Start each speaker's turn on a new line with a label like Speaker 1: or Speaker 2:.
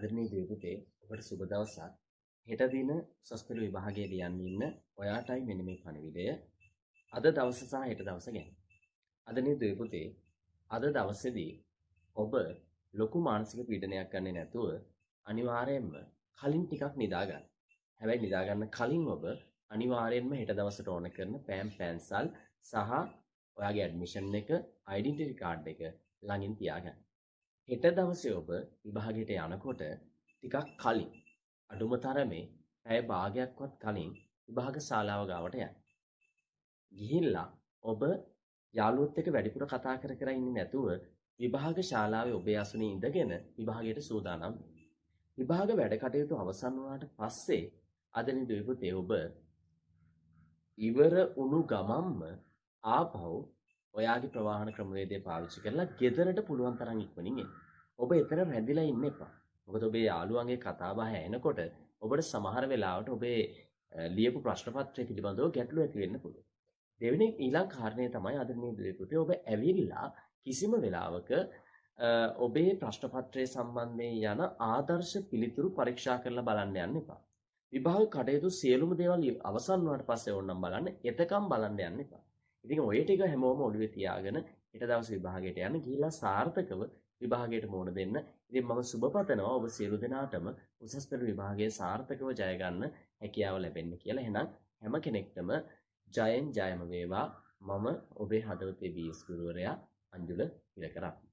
Speaker 1: අදනේ දේ පුතේ ඔබට සුබ දවසක්. හෙට දින උසස් පෙළ විභාගයේ ලියන්න ඉන්න ඔයාටයි මෙන්න මේ පණිවිඩය. අද දවස සහ හෙට දවස ගැන. අදනේ දේ පුතේ අද දවසේදී ඔබ ලොකු මානසික පීඩනයක් ගන්නේ නැතුව අනිවාර්යයෙන්ම කලින් ටිකක් නිදා ගන්න. හැබැයි නිදා ගන්න කලින් ඔබ අනිවාර්යයෙන්ම හෙට දවසට ඕන කරන පෑන් පැන්සල් සහ ඔයාගේ ඇඩ්මිෂන් එක, ඩෙන්ටිටි කාඩ් එක ළඟින් තියාගන්න. හෙට දවසේ ඔබ විභාගයට යනකොට ටිකක් කලින් අඩුම තරමේ පැය භාගයක්වත් කලින් විභාග ශාලාව ගාවට යන්න. ගිහිල්ලා ඔබ යාළුවොත් එක්ක වැඩිපුර කතා කර කර ඉන්නේ නැතුව විභාග ශාලාවේ ඔබේ අසුනේ ඉඳගෙන විභාගයට සූදානම් වෙන්න. විභාග වැඩ කටයුතු අවසන් වුණාට පස්සේ අදනේ දුවපතේ ඔබ ඉවර වුණු ගමන්ම ආපහු ඔයාගේ ප්‍රවාහන ක්‍රමවේදය පාවිච්චි කරලා ගෙදරට පුළුවන් තරම් ඉක්මනින් එන්න. ඔබ එතන රැඳිලා ඉන්න එපා. මොකද ඔබේ යාළුවන්ගේ කතා බහ ඇහෙනකොට ඔබට සමහර වෙලාවට ඔබේ ලියපු ප්‍රශ්න පත්‍රය පිළිබඳව ගැටලු ඇති වෙන්න පුළුවන්. දෙවෙනි ඊළඟ කාරණය තමයි අද මේ දෙපොතේ ඔබ ඇවිල්ලා කිසිම වෙලාවක ඔබේ ප්‍රශ්න පත්‍රය සම්බන්ධයෙන් යන ආදර්ශ පිළිතුරු පරීක්ෂා කරලා බලන්න යන්න එපා. විභාග කටයුතු සියලුම දේවල් අවසන් වුණාට පස්සේ ඕනනම් බලන්න, එතකම් බලන්න යන්න එපා. ඉතින් ඔය ටික හැමෝම ඔළුවේ තියාගෙන ඊට දවසේ විභාගයට යන්න ගිහිල්ලා සාර්ථකව විභාගයට මුහුණ දෙන්න. ඉතින් මම සුබ පතනවා ඔබ සියලු දෙනාටම උසස් පෙළ විභාගයේ සාර්ථකව ජය ගන්න හැකියාව ලැබෙන්න කියලා. එහෙනම් හැම කෙනෙක්ටම ජයෙන් ජයම වේවා. මම ඔබේ හදවතේ වීස් ගුරුවරයා අංජුල ඉලකරත්න.